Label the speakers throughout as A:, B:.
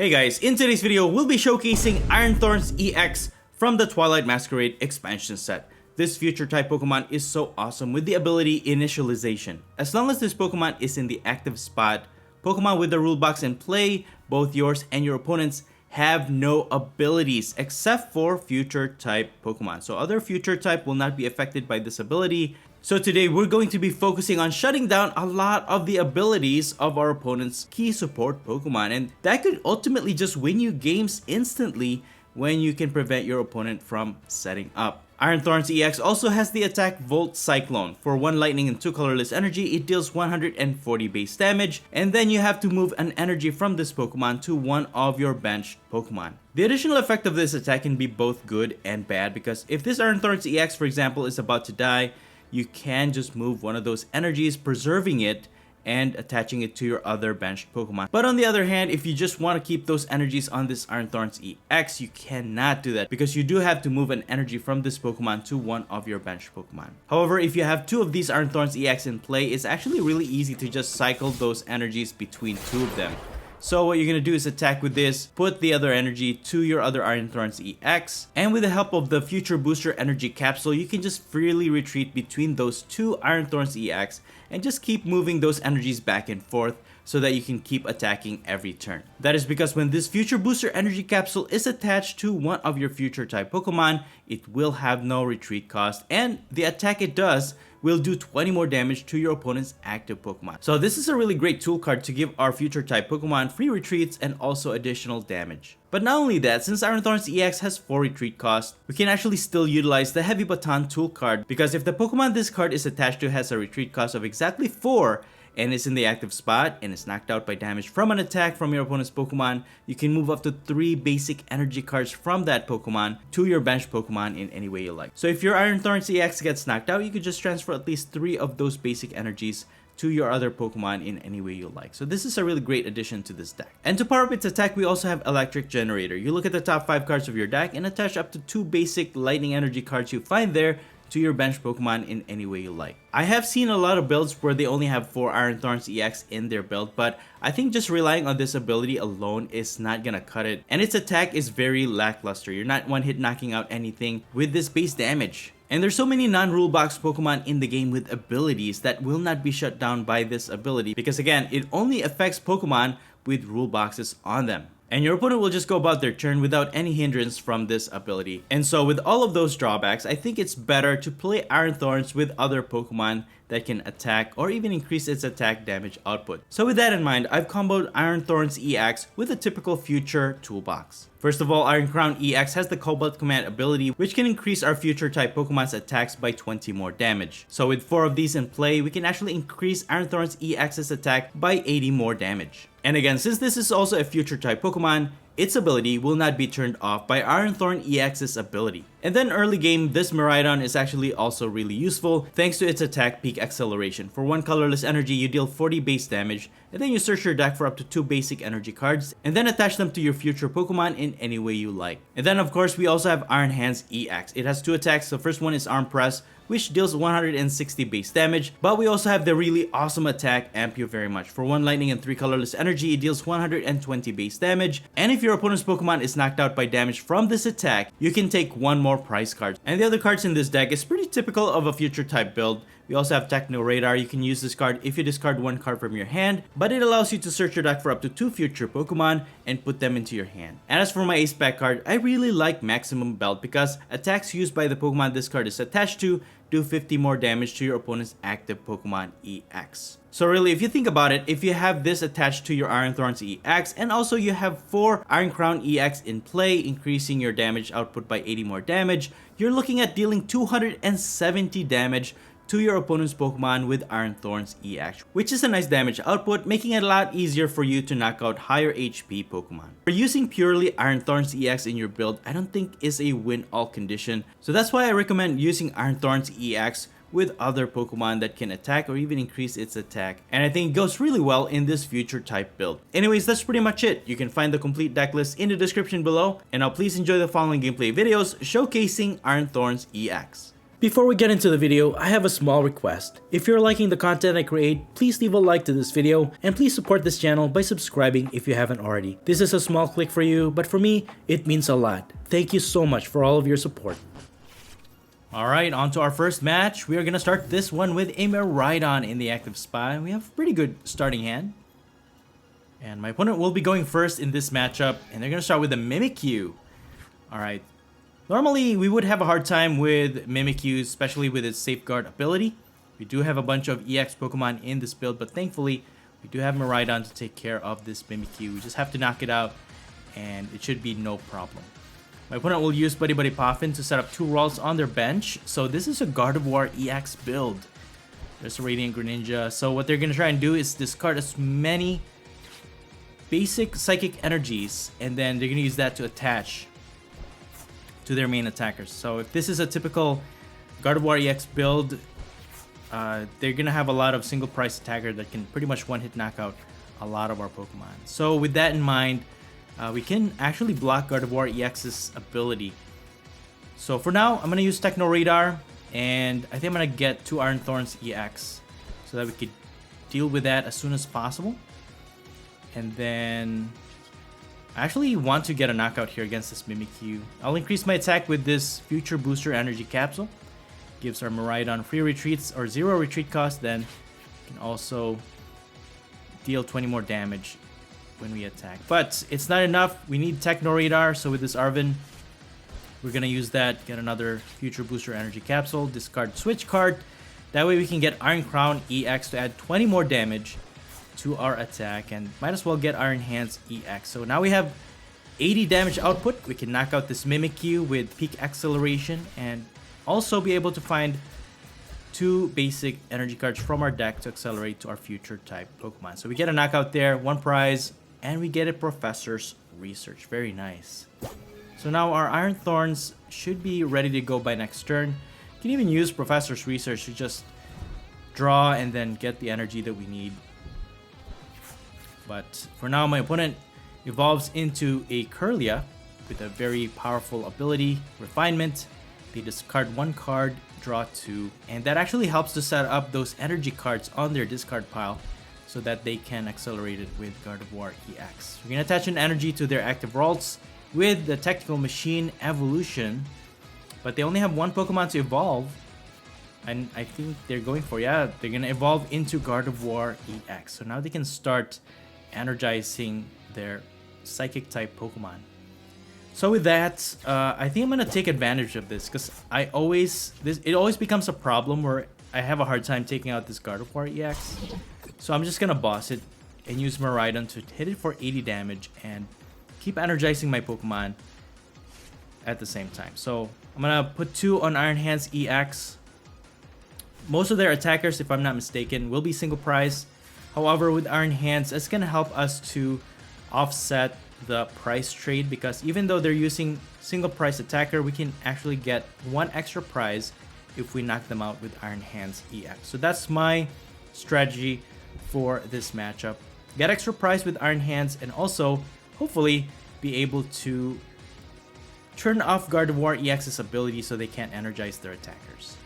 A: Hey guys, in today's video, we'll be showcasing Iron Thorns EX from the Twilight Masquerade expansion set. This future type Pokemon is so awesome with the ability Initialization. As long as this Pokemon is in the active spot, Pokemon with the rule box in play, both yours and your opponents, have no abilities except for future type Pokemon. So other future type will not be affected by this ability. So today we're going to be focusing on shutting down a lot of the abilities of our opponent's key support Pokemon, and that could ultimately just win you games instantly when you can prevent your opponent from setting up. Iron Thorns EX also has the attack Volt Cyclone. For 1 lightning and 2 colorless energy, it deals 140 base damage, and then you have to move an energy from this Pokemon to one of your benched Pokemon. The additional effect of this attack can be both good and bad, because if this Iron Thorns EX, for example, is about to die, you can just move one of those energies, preserving it and attaching it to your other benched Pokemon. But on the other hand, if you just want to keep those energies on this Iron Thorns EX, you cannot do that because you do have to move an energy from this Pokemon to one of your benched Pokemon. However, if you have 2 of these Iron Thorns EX in play, it's actually really easy to just cycle those energies between 2 of them. So what you're going to do is attack with this, put the other energy to your other Iron Thorns EX, and with the help of the Future Booster Energy Capsule, you can just freely retreat between those 2 Iron Thorns EX and just keep moving those energies back and forth so that you can keep attacking every turn. That is because when this Future Booster Energy Capsule is attached to one of your future type Pokemon, it will have no retreat cost, and the attack it does will do 20 more damage to your opponent's active Pokemon. So this is a really great tool card to give our future type Pokemon free retreats and also additional damage. But not only that, since Iron Thorns EX has 4 retreat costs, we can actually still utilize the Heavy Baton tool card, because if the Pokemon this card is attached to has a retreat cost of exactly 4, and is in the active spot and is knocked out by damage from an attack from your opponent's Pokemon, you can move up to 3 basic energy cards from that Pokemon to your bench Pokemon in any way you like. So if your Iron Thorns EX gets knocked out, you could just transfer at least 3 of those basic energies to your other Pokemon in any way you like. So this is a really great addition to this deck. And to power up its attack, we also have Electric Generator. You look at the top 5 cards of your deck and attach up to 2 basic lightning energy cards you find there to your bench Pokemon in any way you like. I have seen a lot of builds where they only have 4 Iron Thorns EX in their build, but I think just relying on this ability alone is not gonna cut it. And its attack is very lackluster. You're not one hit knocking out anything with this base damage. And there's so many non-rule box Pokemon in the game with abilities that will not be shut down by this ability, because again, it only affects Pokemon with rule boxes on them. And your opponent will just go about their turn without any hindrance from this ability. And so with all of those drawbacks, I think it's better to play Iron Thorns with other Pokemon that can attack or even increase its attack damage output. So with that in mind, I've comboed Iron Thorns EX with a typical future toolbox. First of all, Iron Crown EX has the Cobalt Command ability, which can increase our future type Pokemon's attacks by 20 more damage. So with 4 of these in play, we can actually increase Iron Thorns EX's attack by 80 more damage. And again, since this is also a future type Pokemon, its ability will not be turned off by Iron Thorn EX's ability. And then early game, this Miraidon is actually also really useful thanks to its attack peak acceleration. For 1 colorless energy, you deal 40 base damage, and then you search your deck for up to 2 basic energy cards, and then attach them to your future Pokemon in any way you like. And then of course, we also have Iron Hands EX. It has 2 attacks. The first one is Arm Press, which deals 160 base damage, but we also have the really awesome attack Amp You Very Much. For 1 lightning and 3 colorless energy, it deals 120 base damage, and if your opponent's Pokemon is knocked out by damage from this attack, you can take 1 more prize card. And the other cards in this deck is pretty typical of a future type build. We also have Techno Radar. You can use this card if you discard 1 card from your hand, but it allows you to search your deck for up to 2 future Pokemon and put them into your hand. And as for my Ace Pack card, I really like Maximum Belt because attacks used by the Pokemon this card is attached to do 50 more damage to your opponent's active Pokemon EX. So really, if you think about it, if you have this attached to your Iron Thorns EX, and also you have 4 Iron Crown EX in play, increasing your damage output by 80 more damage, you're looking at dealing 270 damage to your opponent's Pokemon with Iron Thorns EX, which is a nice damage output, making it a lot easier for you to knock out higher HP Pokemon. For using purely Iron Thorns EX in your build, I don't think is a win-all condition, so that's why I recommend using Iron Thorns EX with other Pokemon that can attack or even increase its attack, and I think it goes really well in this future type build. Anyways, that's pretty much it. You can find the complete deck list in the description below, and now please enjoy the following gameplay videos showcasing Iron Thorns EX.
B: Before we get into the video, I have a small request. If you're liking the content I create, please leave a like to this video and please support this channel by subscribing if you haven't already. This is a small click for you, but for me, it means a lot. Thank you so much for all of your support.
A: Alright, on to our first match. We are going to start this one with a Miraidon in the active spot. We have a pretty good starting hand. And my opponent will be going first in this matchup, and they're going to start with a Mimikyu. Alright. Normally, we would have a hard time with Mimikyu, especially with its Safeguard ability. We do have a bunch of EX Pokemon in this build, but thankfully, we do have Miraidon to take care of this Mimikyu. We just have to knock it out, and it should be no problem. My opponent will use Buddy Buddy Poffin to set up 2 rolls on their bench. So this is a Gardevoir EX build. There's a Radiant Greninja. So what they're going to try and do is discard as many basic Psychic Energies, and then they're going to use that to attach to their main attackers. So if this is a typical Gardevoir EX build, they're gonna have a lot of single price attacker that can pretty much one-hit knock out a lot of our Pokemon. So with that in mind, we can actually block Gardevoir EX's ability. So for now, I'm gonna use Techno Radar, and I think I'm gonna get 2 Iron Thorns EX so that we could deal with that as soon as possible. And then I actually want to get a knockout here against this Mimikyu. I'll increase my attack with this Future Booster Energy Capsule. Gives our Miraidon free retreats or 0 retreat cost. Then can also deal 20 more damage when we attack. But it's not enough. We need Techno Radar. So with this Arven, we're going to use that. Get another Future Booster Energy Capsule. Discard Switch card. That way we can get Iron Crown EX to add 20 more damage to our attack, and might as well get Iron Hands EX. So now we have 80 damage output. We can knock out this Mimikyu with Peak Acceleration and also be able to find 2 basic energy cards from our deck to accelerate to our future type Pokemon. So we get a knockout there, 1 prize, and we get a Professor's Research. Very nice. So now our Iron Thorns should be ready to go by next turn. You can even use Professor's Research to just draw and then get the energy that we need. But for now, my opponent evolves into a Curlia with a very powerful ability, Refinement. They discard 1 card, draw 2, and that actually helps to set up those energy cards on their discard pile so that they can accelerate it with Gardevoir EX. We're going to attach an energy to their active rolls with the Technical Machine Evolution, but they only have 1 Pokemon to evolve, and I think they're going for, they're going to evolve into Gardevoir EX. So now they can start energizing their Psychic type Pokemon. So with that, I think I'm gonna take advantage of this because it always becomes a problem where I have a hard time taking out this Gardevoir EX. So I'm just gonna boss it and use Miraidon to hit it for 80 damage and keep energizing my Pokemon at the same time. So I'm gonna put 2 on Iron Hands EX. Most of their attackers, if I'm not mistaken, will be single prize. However, with Iron Hands, it's going to help us to offset the price trade, because even though they're using single price attacker, we can actually get 1 extra prize if we knock them out with Iron Hands EX. So that's my strategy for this matchup. Get extra prize with Iron Hands and also hopefully be able to turn off Gardevoir EX's ability so they can't energize their attackers.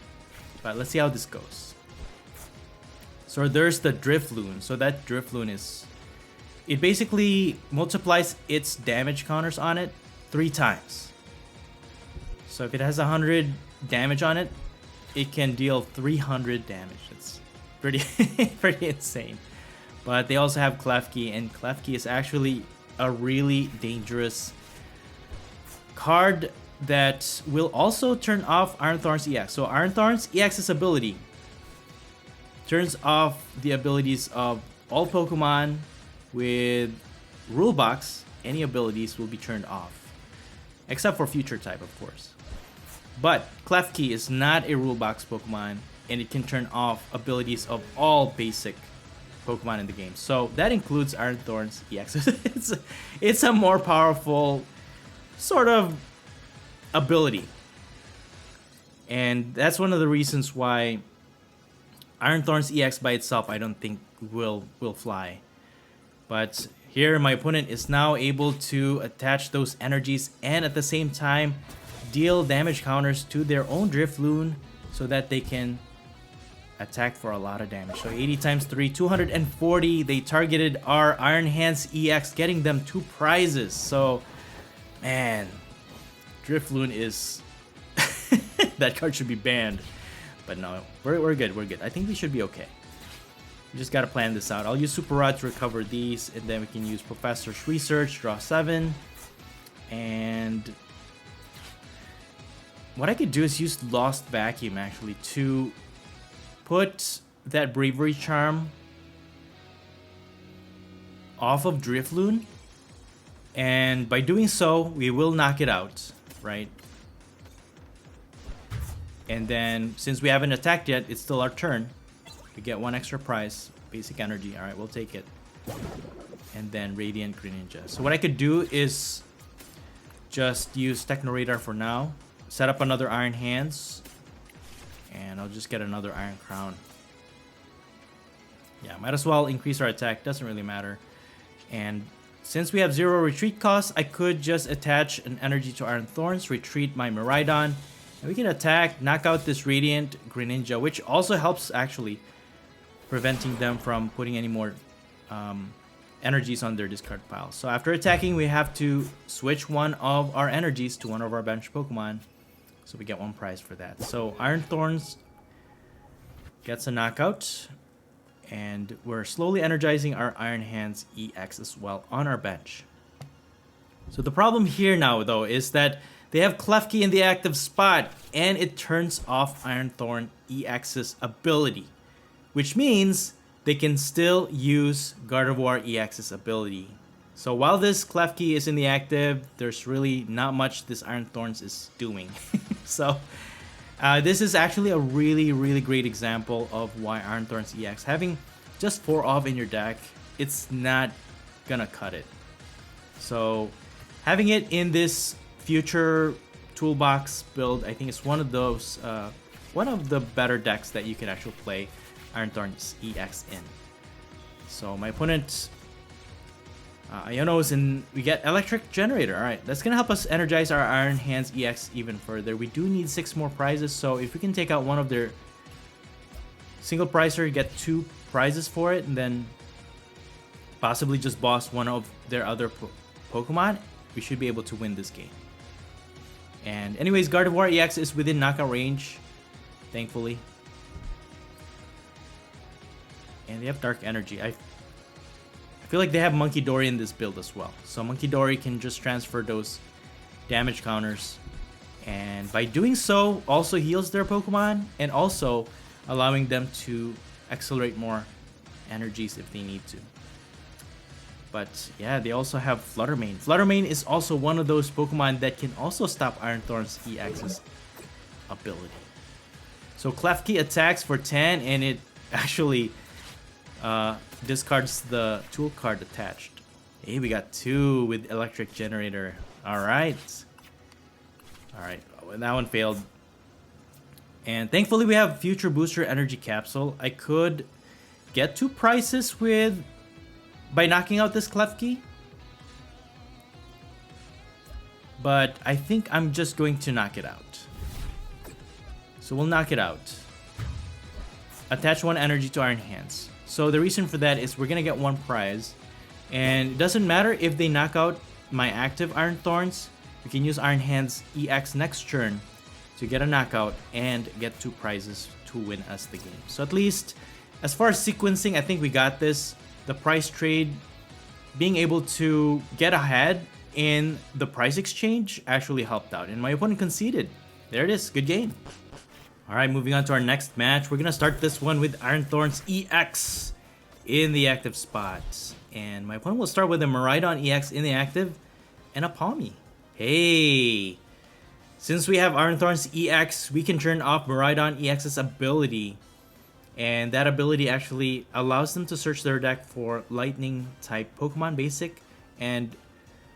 A: But let's see how this goes. So there's the Drifloon. So that Drifloon it basically multiplies its damage counters on it 3 times. So if it has 100 damage on it, it can deal 300 damage. It's pretty insane. But they also have Klefki, and Klefki is actually a really dangerous card that will also turn off Iron Thorns EX. So Iron Thorns EX's ability turns off the abilities of all Pokemon with Rule Box. Any abilities will be turned off, except for Future type, of course. But Klefki is not a Rule Box Pokemon, and it can turn off abilities of all basic Pokemon in the game. So that includes Iron Thorns EX. It's a more powerful sort of ability. And that's one of the reasons why Iron Thorns EX by itself I don't think will fly. But here my opponent is now able to attach those energies and at the same time deal damage counters to their own Drifloon.
B: so that they can attack for a lot of damage. So 80 times 3, 240. They targeted our Iron Hands EX, getting them 2 prizes. So, man, Drifloon is... that card should be banned. But no, we're good, we're good. I think we should be okay. We just gotta plan this out. I'll use Super Rod to recover these, and then we can use Professor's Research, draw 7. And what I could do is use Lost Vacuum, actually, to put that Bravery Charm off of Drifloon, and by doing so, we will knock it out, right? And then, since we haven't attacked yet, it's still our turn. We get 1 extra prize, Basic Energy. Alright, we'll take it. And then Radiant Greninja. So what I could do is just use Techno Radar for now, set up another Iron Hands, and I'll just get another Iron Crown. Yeah, might as well increase our attack, doesn't really matter. And since we have 0 retreat costs, I could just attach an energy to Iron Thorns, retreat my Miraidon, and we can attack, knock out this Radiant Greninja, which also helps actually preventing them from putting any more energies on their discard pile. So after attacking, we have to switch one of our energies to one of our bench Pokemon. So we get 1 prize for that. So Iron Thorns gets a knockout. And we're slowly energizing our Iron Hands EX as well on our bench. So the problem here now, though, is that they have Klefki in the active spot, and it turns off Iron Thorn EX's ability, which means they can still use Gardevoir EX's ability. So while this Klefki is in the active, there's really not much this Iron Thorns is doing. So this is actually a really great example of why Iron Thorns EX, having just 4 off in your deck, it's not gonna cut it. So having it in this future toolbox build, I think it's one of those, one of the better decks that you can actually play Iron Thorns EX in. So my opponent, Iono is in, we get Electric Generator. Alright, that's gonna help us energize our Iron Hands EX even further. We do need 6 more prizes, so if we can take out one of their single prizer, get 2 prizes for it, and then possibly just boss one of their other Pokemon, we should be able to win this game. And anyways, Gardevoir EX is within knockout range, thankfully. And they have Dark Energy. I feel like they have Monkey Dory in this build as well. So Monkey Dory can just transfer those damage counters. And by doing so, also heals their Pokemon, and also allowing them to accelerate more energies if they need to. But yeah, they also have Flutter Mane. Flutter Mane is also one of those Pokemon that can also stop Iron Thorns EX's ability. So Klefki attacks for 10, and it actually discards the tool card attached. Hey, we got 2 with Electric Generator. Alright. Alright, that one failed. And thankfully we have Future Booster Energy Capsule. I could get 2 prizes with by knocking out this Klefki. But I think I'm just going to knock it out. So we'll knock it out. Attach 1 energy to Iron Hands. So the reason for that is we're gonna get 1 prize, and it doesn't matter if they knock out my active Iron Thorns. We can use Iron Hands EX next turn to get a knockout and get 2 prizes to win us the game. So at least as far as sequencing, I think we got this. The price trade, being able to get ahead in the price exchange actually helped out, and my opponent conceded. There it is, good game. Alright, moving on to our next match. We're gonna start this one with Iron Thorns EX in the active spot. And my opponent will start with a Miraidon EX in the active and a Pawmot. Hey! Since we have Iron Thorns EX, we can turn off Miraidon EX's ability. And that ability actually allows them to search their deck for Lightning type Pokemon basic. And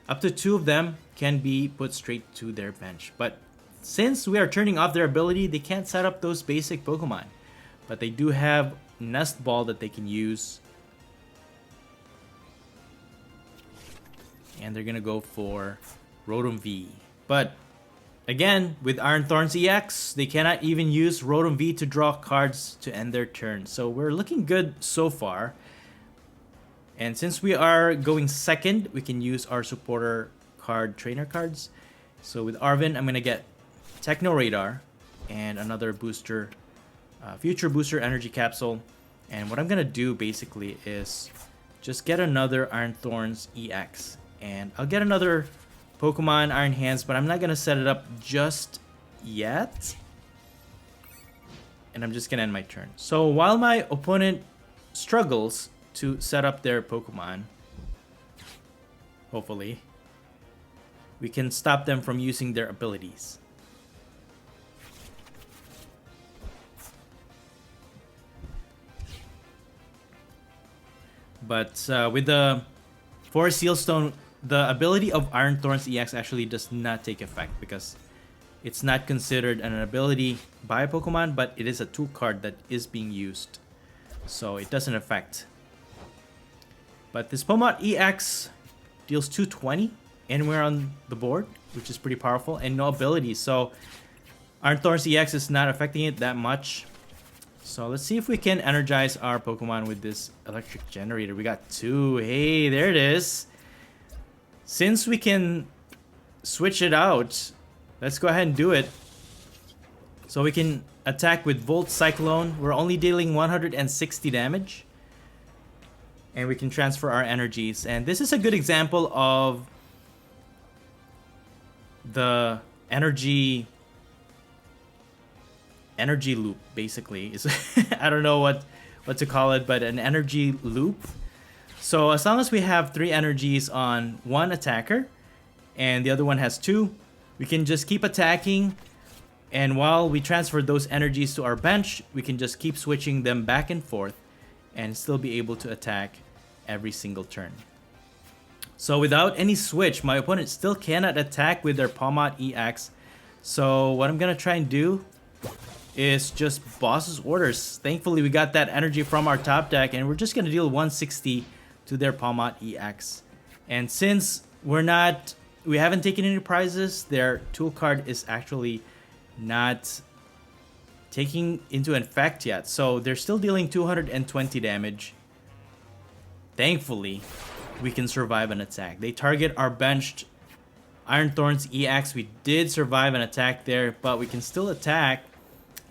B: up to 2 of them can be put straight to their bench. But since we are turning off their ability, they can't set up those basic Pokemon. But they do have Nest Ball that they can use. And they're gonna go for Rotom V. But
A: Again, with Iron Thorns EX, they cannot even use Rotom V to draw cards to end their turn. So we're looking good so far. And since we are going second, we can use our supporter card trainer cards. So with Arvin, I'm going to get Techno Radar and another booster, future booster energy capsule. And what I'm going to do basically is just get another Iron Thorns EX. And I'll get another Pokemon Iron Hands, but I'm not going to set it up just yet. And I'm just going to end my turn. So while my opponent struggles to set up their Pokemon, hopefully, we can stop them from using their abilities. But with the Forest Seal Stone, the ability of Iron Thorns EX actually does not take effect because it's not considered an ability by a Pokemon, but it is a tool card that is being used. So it doesn't affect. But this Pawmot EX deals 220 anywhere on the board, which is pretty powerful, and no abilities. So Iron Thorns EX is not affecting it that much. So let's see if we can energize our Pokemon with this electric generator. We got 2. Hey, there it is. Since we can switch it out, let's go ahead and do it. So we can attack with Volt Cyclone. We're only dealing 160 damage. And we can transfer our energies. And this is a good example of the energy loop, basically. I don't know what to call it, but an energy loop. So as long as we have 3 energies on one attacker and the other one has 2, we can just keep attacking, and while we transfer those energies to our bench, we can just keep switching them back and forth and still be able to attack every single turn. So without any switch, my opponent still cannot attack with their Pawmot EX. So what I'm gonna try and do is just boss's orders. Thankfully, we got that energy from our top deck, and we're just gonna deal 160 to their Pawmot EX. And since we haven't taken any prizes, their tool card is actually not taking into effect yet. So they're still dealing 220 damage. Thankfully, we can survive an attack. They target our benched Iron Thorns EX. We did survive an attack there, but we can still attack.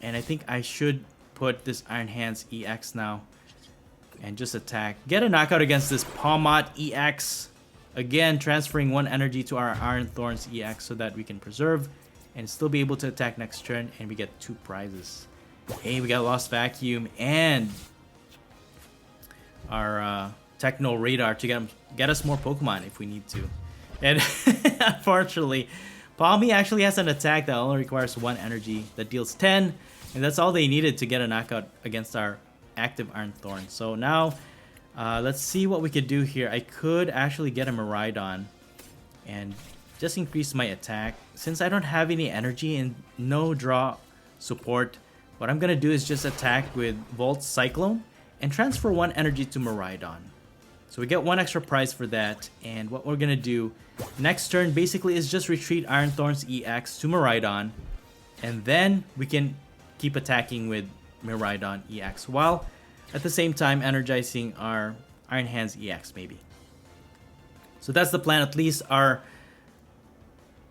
A: And I think I should put this Iron Hands EX now and just attack. Get a knockout against this Pawmot EX. Again, transferring 1 energy to our Iron Thorns EX so that we can preserve and still be able to attack next turn, and we get 2 prizes. Hey, we got Lost Vacuum and our Techno Radar to get us more Pokemon if we need to. And unfortunately, Pawmi actually has an attack that only requires 1 energy that deals 10, and that's all they needed to get a knockout against our active Iron Thorn. So now, let's see what we could do here. I could actually get a Miraidon and just increase my attack. Since I don't have any energy and no draw support, what I'm gonna do is just attack with Volt Cyclone and transfer 1 energy to Miraidon. So we get 1 extra prize for that, and what we're gonna do next turn basically is just retreat Iron Thorns EX to Miraidon, and then we can keep attacking with Miraidon EX while at the same time energizing our Iron Hands EX maybe. So that's the plan. At least our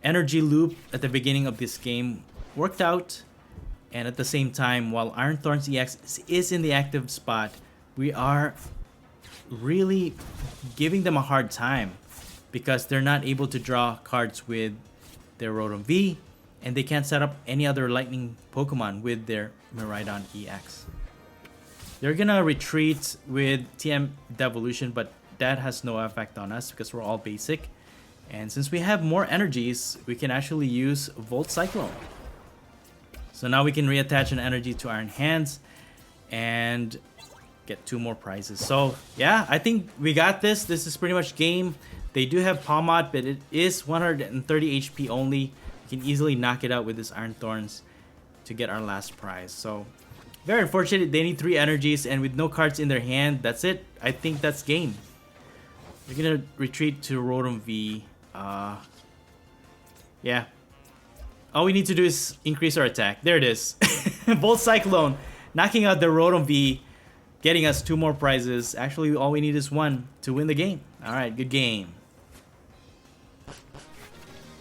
A: energy loop at the beginning of this game worked out, and at the same time, while Iron Thorns EX is in the active spot, we are really giving them a hard time because they're not able to draw cards with their Rotom V, and they can't set up any other lightning Pokemon with their Miraidon EX. They're gonna retreat with TM Devolution, but that has no effect on us because we're all basic. And since we have more energies, we can actually use Volt Cyclone. So now we can reattach an energy to Iron Hands and get 2 more prizes. So yeah, I think we got this. This is pretty much game. They do have Pawmot, but it is 130 HP only. We can easily knock it out with this Iron Thorns to get our last prize. So very unfortunate. They need 3 energies, and with no cards in their hand, that's it. I think that's game. We're gonna retreat to Rotom V. Yeah. All we need to do is increase our attack. There it is. Volt Cyclone, knocking out the Rotom V, getting us 2 more prizes. Actually, all we need is 1 to win the game. Alright, good game.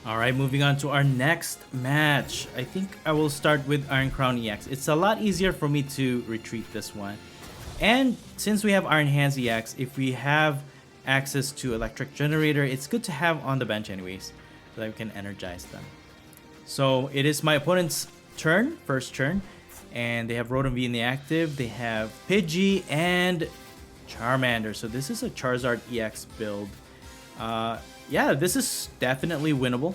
A: Alright, moving on to our next match. I think I will start with Iron Crown EX. It's a lot easier for me to retreat this one. And since we have Iron Hands EX, if we have access to Electric Generator, it's good to have on the bench anyways, so that we can energize them. So it is my opponent's turn, first turn, and they have Rotom V in the active. They have Pidgey and Charmander. So this is a Charizard EX build. Yeah, this is definitely winnable.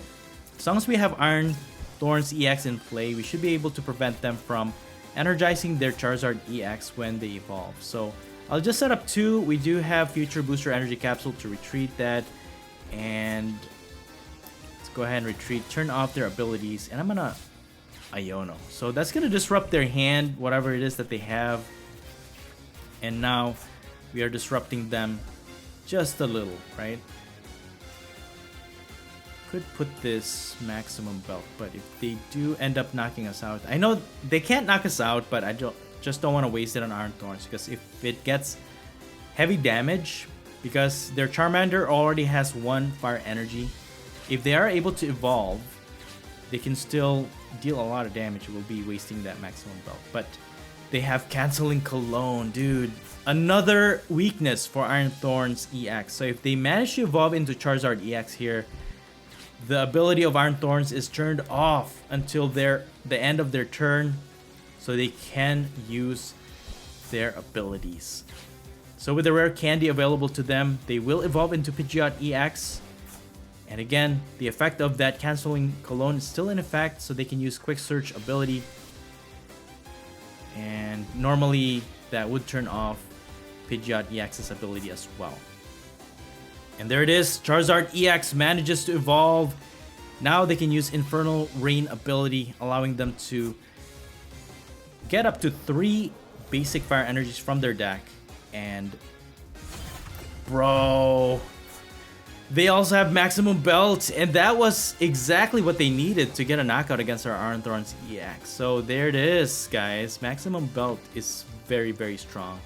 A: As long as we have Iron Thorns EX in play, we should be able to prevent them from energizing their Charizard EX when they evolve. So I'll just set up 2. We do have Future Booster Energy Capsule to retreat that. And let's go ahead and retreat, turn off their abilities, and I'm gonna Iono. So that's gonna disrupt their hand, whatever it is that they have. And now we are disrupting them just a little, right? Could put this maximum belt, but if they do end up knocking us out, I know they can't knock us out, but I just don't want to waste it on Iron Thorns, because if it gets heavy damage, because their Charmander already has 1 fire energy, if they are able to evolve, they can still deal a lot of damage. We'll be wasting that maximum belt, but they have Canceling Cologne, dude. Another weakness for Iron Thorns EX. So if they manage to evolve into Charizard EX here, the ability of Iron Thorns is turned off until the end of their turn, so they can use their abilities. So with the rare candy available to them, they will evolve into Pidgeot EX. And again, the effect of that Canceling Cologne is still in effect, so they can use Quick Search ability. And normally that would turn off Pidgeot EX's ability as well. And there it is, Charizard EX manages to evolve. Now they can use Infernal Rain ability, allowing them to get up to 3 basic fire energies from their deck. And bro, they also have Maximum Belt, and that was exactly what they needed to get a knockout against our Iron Thorns EX. So there it is, guys. Maximum Belt is very, very strong.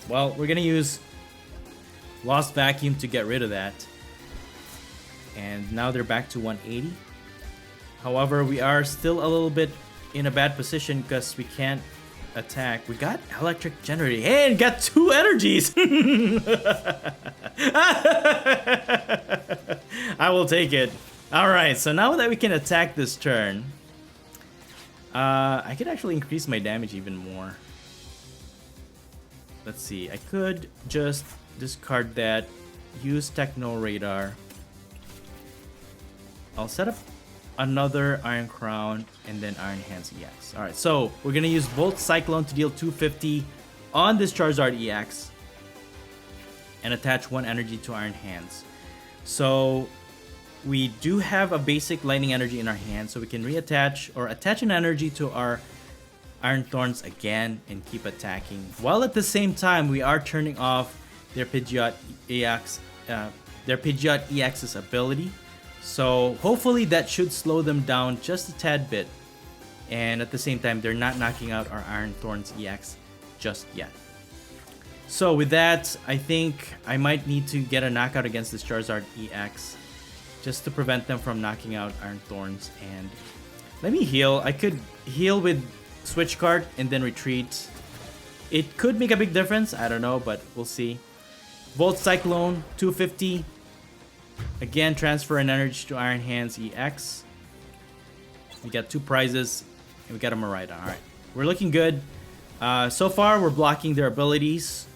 A: Well, we're gonna use Lost Vacuum to get rid of that. And now they're back to 180. However, we are still a little bit in a bad position because we can't attack. We got Electric Generator and got 2 energies. I will take it. Alright, so now that we can attack this turn, I could actually increase my damage even more. Let's see, I could just discard that, use Techno Radar. I'll set up another Iron Crown and then Iron Hands EX. Alright, so we're gonna use Volt Cyclone to deal 250 on this Charizard EX and attach 1 energy to Iron Hands. So we do have a basic Lightning Energy in our hand, so we can reattach or attach an energy to our Iron Thorns again and keep attacking, while at the same time we are turning off their Pidgeot EX's ability. So hopefully that should slow them down just a tad bit, and at the same time they're not knocking out our Iron Thorns EX just yet. So with that, I think I might need to get a knockout against this Charizard EX just to prevent them from knocking out Iron Thorns. And let me heal. I could heal with Switch Card and then retreat. It could make a big difference, I don't know, but we'll see. Volt Cyclone, 250. Again, transfer an energy to Iron Hands EX. We got 2 prizes, and we got a Miraidon. Alright, we're looking good. So far, we're blocking their abilities.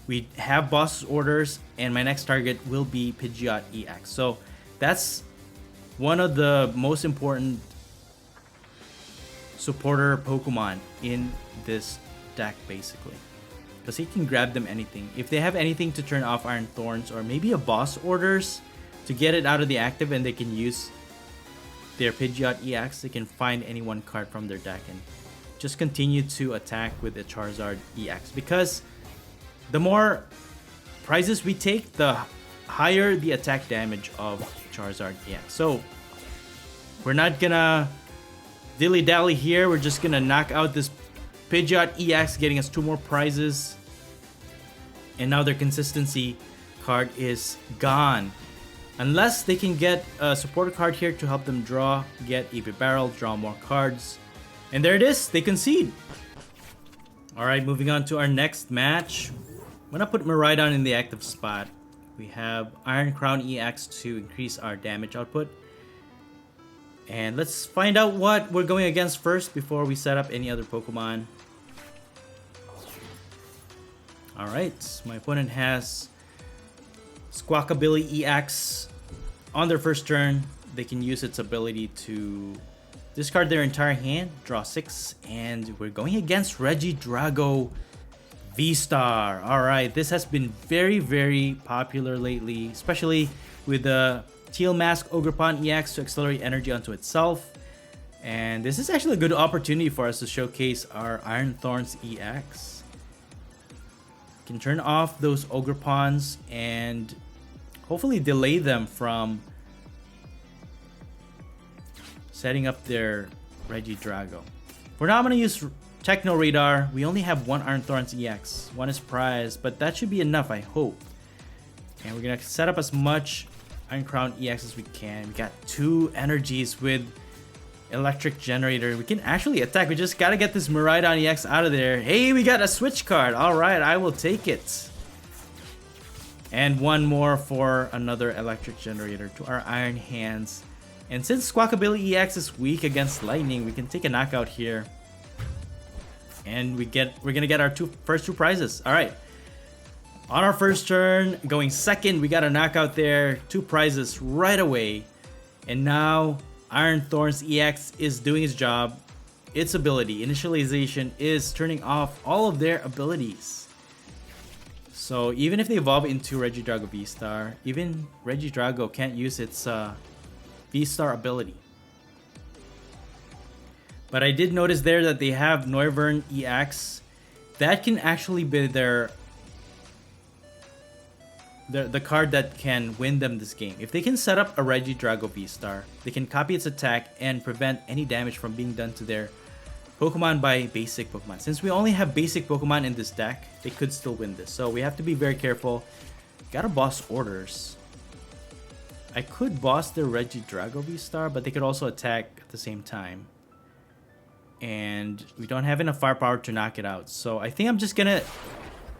A: We have boss orders, and my next target will be Pidgeot EX. So that's one of the most important supporter Pokemon in this deck, basically, because he can grab them anything. If they have anything to turn off Iron Thorns, or maybe a boss orders to get it out of the active, and they can use their Pidgeot EX, they can find any 1 card from their deck and just continue to attack with the Charizard EX, because the more prizes we take, the higher the attack damage of Charizard EX. So We're not gonna dilly-dally here. We're just gonna knock out this Pidgeot EX, getting us 2 more prizes. And now their consistency card is gone. Unless they can get a supporter card here to help them draw, get a barrel, draw more cards. And there it is, they concede. Alright, moving on to our next match. I'm gonna put Miraidon in the active spot. We have Iron Crown EX to increase our damage output. And let's find out what we're going against first before we set up any other Pokemon. Alright, my opponent has Squawkabilly EX. On their first turn, they can use its ability to discard their entire hand, draw 6, and we're going against Regidrago VSTAR. Alright, this has been very, very popular lately, especially with the Teal Mask Ogerpon EX to accelerate energy onto itself. And this is actually a good opportunity for us to showcase our Iron Thorns EX. Can turn off those Ogerpons and hopefully delay them from setting up their Regidrago. For now, I'm going to use Techno Radar. We only have 1 Iron Thorns EX. 1 is prized, but that should be enough, I hope. And we're going to set up as much Iron Crown EX as we can. We got 2 energies with Electric Generator. We can actually attack. We just got to get this Miraidon EX out of there. Hey, we got a switch card. Alright, I will take it. And 1 more for another Electric Generator to our Iron Hands. And since Squawkabilly EX is weak against Lightning, we can take a knockout here. And we're gonna get our first two prizes. Alright. On our first turn, going second, we got a knockout there. 2 prizes right away. And now Iron Thorns EX is doing its job. Its ability, Initialization, is turning off all of their abilities. So even if they evolve into Regidrago VSTAR, even Regidrago can't use its VSTAR ability. But I did notice there that they have Noivern EX. That can actually be the card that can win them this game. If they can set up a Regidrago VSTAR, they can copy its attack and prevent any damage from being done to their Pokemon by basic Pokemon. Since we only have basic Pokemon in this deck, they could still win this. So we have to be very careful. Gotta boss orders. I could boss their Regidrago VSTAR, but they could also attack at the same time. And we don't have enough firepower to knock it out. So I think I'm just gonna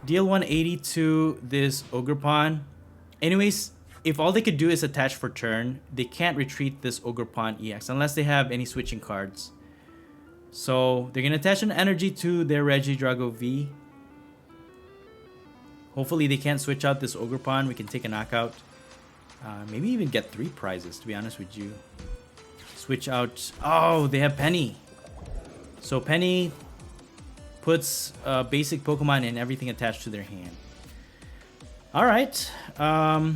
A: deal 180 to this Ogerpon. Anyways, if all they could do is attach for turn, they can't retreat this Ogerpon EX unless they have any switching cards. So they're gonna attach an energy to their Regidrago V. Hopefully they can't switch out this Ogerpon. We can take a knockout. Maybe even get 3 prizes, to be honest with you. Switch out. Oh, they have Penny. So Penny puts basic Pokemon and everything attached to their hand. Alright. Let's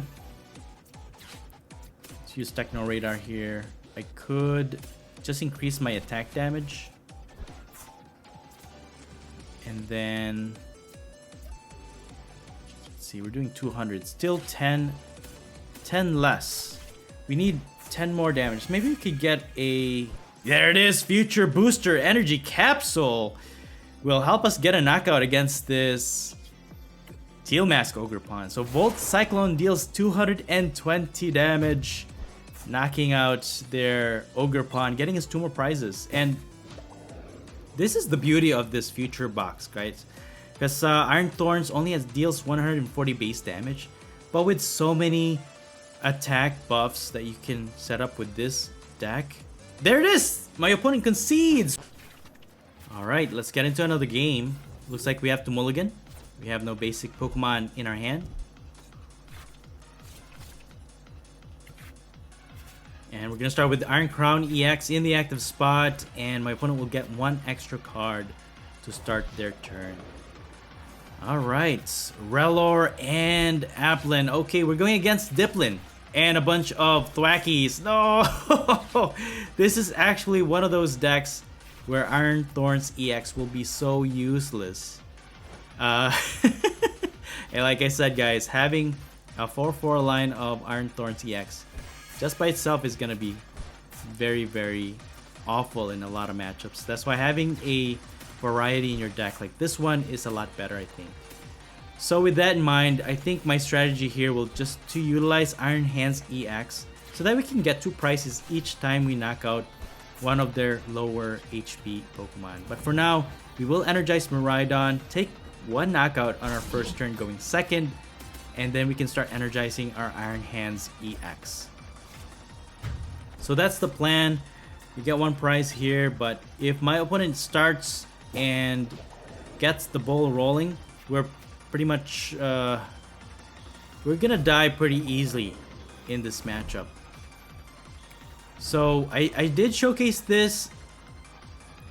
A: use Techno Radar here. I could just increase my attack damage. And then... let's see, we're doing 200. Still 10 less. We need 10 more damage. Maybe we could get a... there it is! Future Booster Energy Capsule! Will help us get a knockout against this Teal Mask Ogerpon. So Volt Cyclone deals 220 damage, knocking out their Ogerpon, getting us 2 more prizes. And this is the beauty of this future box, right? Because Iron Thorns only deals 140 base damage, but with so many attack buffs that you can set up with this deck. There it is! My opponent concedes! Alright, let's get into another game. Looks like we have to mulligan. We have no basic Pokemon in our hand. And we're gonna start with Iron Crown EX in the active spot, and my opponent will get 1 extra card to start their turn. Alright, Rellor and Applin. Okay, we're going against Dipplin and a bunch of Thwackies. No! This is actually one of those decks where Iron Thorns EX will be so useless. And like I said, guys, having a 4/4 line of Iron Thorns EX just by itself is gonna be very, very awful in a lot of matchups. That's why having a variety in your deck like this one is a lot better, I think. So with that in mind, I think my strategy here will just to utilize Iron Hands EX so that we can get 2 prizes each time we knock out one of their lower HP Pokemon. But for now, we will energize Miraidon, take 1 knockout on our first turn going second, and then we can start energizing our Iron Hands EX. So that's the plan. We get 1 prize here, but if my opponent starts and gets the ball rolling, we're pretty much we're gonna die pretty easily in this matchup. So I did showcase this,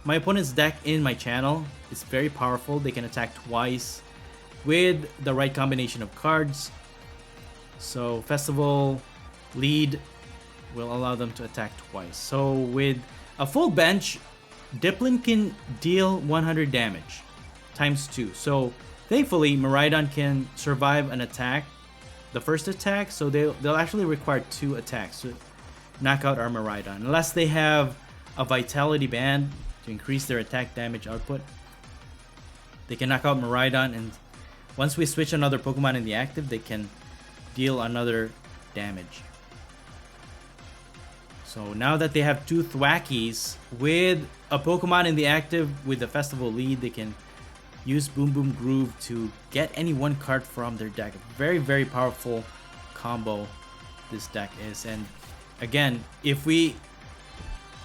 A: my opponent's deck, in my channel. It's very powerful. They can attack twice with the right combination of cards. So Festival Lead will allow them to attack twice. So with a full bench, Dipplin can deal 100 damage times 2. So thankfully, Miraidon can survive an attack, the first attack, so they'll actually require 2 attacks to knock out our Miraidon. Unless they have a Vitality Band to increase their attack damage output, they can knock out Miraidon, and once we switch another Pokemon in the active, they can deal another damage. So now that they have 2 Thwackies with a Pokemon in the active with the Festival Lead, they can use Boom Boom Groove to get any 1 card from their deck. A very, very powerful combo this deck is. And again, if we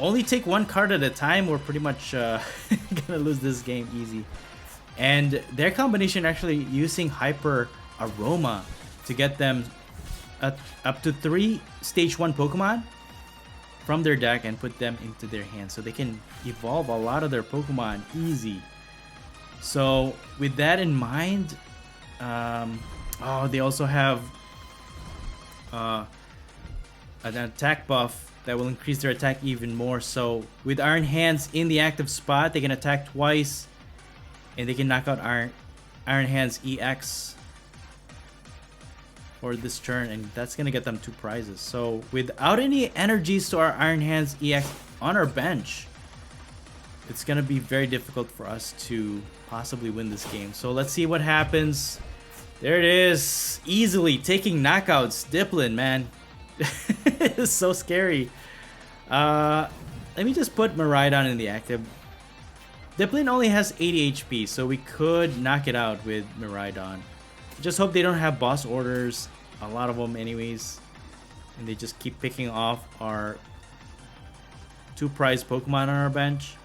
A: only take 1 card at a time, we're pretty much gonna lose this game easy. And their combination actually using Hyper Aroma to get them up to 3 Stage 1 Pokemon from their deck and put them into their hands, so they can evolve a lot of their Pokemon easy. So with that in mind, oh, they also have an attack buff that will increase their attack even more. So with Iron Hands in the active spot, they can attack twice, and they can knock out Iron Hands EX for this turn, and that's gonna get them 2 prizes. So without any energies to our Iron Hands EX on our bench, it's gonna be very difficult for us to possibly win this game. So let's see what happens. There it is, easily taking knockouts. Dipplin, man. It's so scary. Let me just put Miraidon in the active. Dipplin only has 80 HP, so we could knock it out with Miraidon. Just hope they don't have boss orders, a lot of them anyways, and they just keep picking off our 2 prize Pokemon on our bench.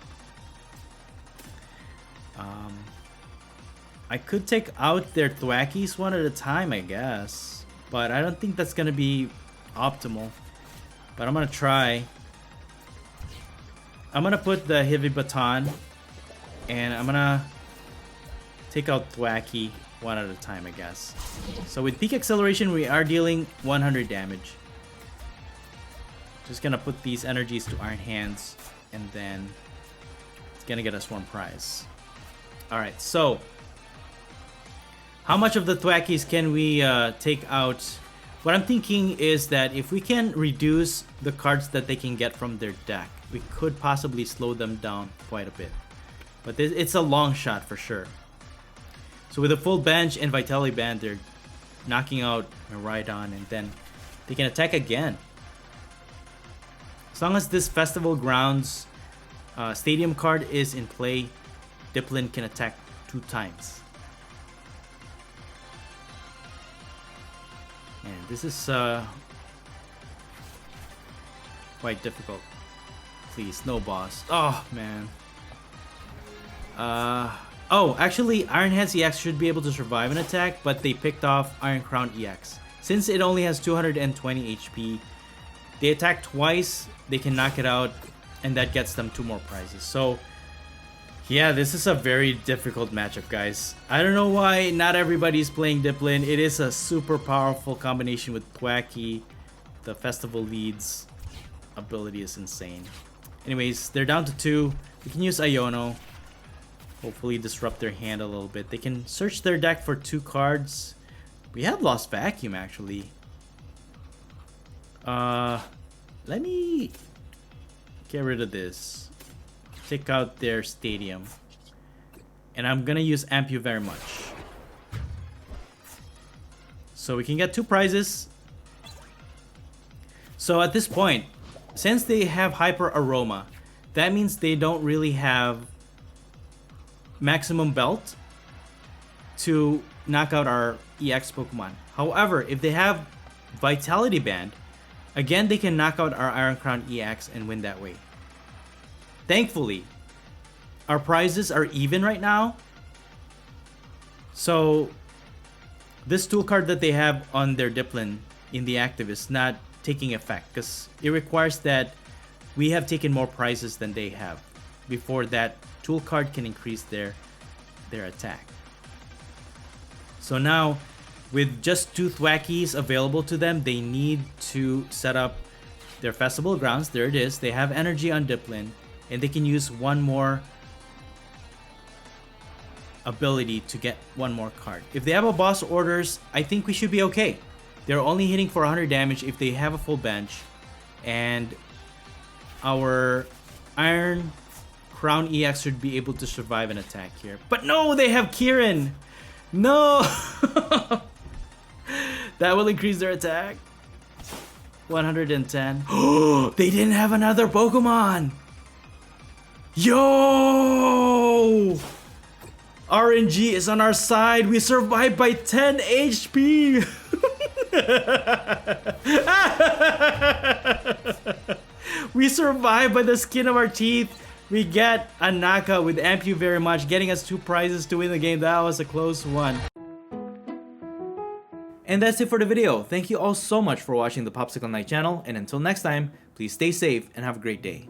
A: I could take out their Thwackies 1 at a time, I guess, but I don't think that's gonna be optimal. But I'm gonna try. I'm gonna put the Heavy Baton, and I'm gonna take out Thwacky 1 at a time, I guess. So with Peak Acceleration, we are dealing 100 damage. Just gonna put these energies to Iron Hands, and then it's gonna get us 1 prize. Alright, so how much of the Thwackies can we take out? What I'm thinking is that if we can reduce the cards that they can get from their deck, we could possibly slow them down quite a bit. But it's a long shot for sure. So with a full bench and Vitality Band, they're knocking out Miraidon, and then they can attack again. As long as this Festival Grounds Stadium card is in play, Dipplin can attack 2 times. And this is quite difficult. Please, no boss. Oh, man. Oh, actually, Iron Hands EX should be able to survive an attack, but they picked off Iron Crown EX. Since it only has 220 HP, they attack twice, they can knock it out, and that gets them 2 more prizes. So, yeah, this is a very difficult matchup, guys. I don't know why not everybody's playing Dipplin. It is a super powerful combination with Thwacky. The Festival Lead's ability is insane. Anyways, they're down to 2. We can use Iono. Hopefully disrupt their hand a little bit. They can search their deck for 2 cards. We have Lost Vacuum, actually. Let me Get rid of this. Take out their stadium. And I'm gonna use Amp You very much. So we can get 2 prizes. So at this point, since they have Hyper Aroma, that means they don't really have maximum belt to knock out our EX Pokemon. However, if they have Vitality Band, again they can knock out our Iron Crown EX and win that way. Thankfully, our prizes are even right now. So this tool card that they have on their Dipplin in the active is not taking effect because it requires that we have taken more prizes than they have before that tool card can increase their attack. So now with just 2 Thwackies available to them, they need to set up their Festival Grounds. There it is. They have energy on Dipplin and they can use one more ability to get one more card. If they have a boss orders, I think we should be okay. They're only hitting for 100 damage if they have a full bench, and our Iron Crown EX should be able to survive an attack here. But no, they have Kieran. No. That will increase their attack. 110. Oh, they didn't have another Pokemon. Yo! RNG is on our side. We survived by 10 HP. We survived by the skin of our teeth. We get a knockout with Amp You very much, getting us 2 prizes to win the game. That was a close one. And that's it for the video. Thank you all so much for watching the Popsicleknight channel, and until next time, please stay safe and have a great day.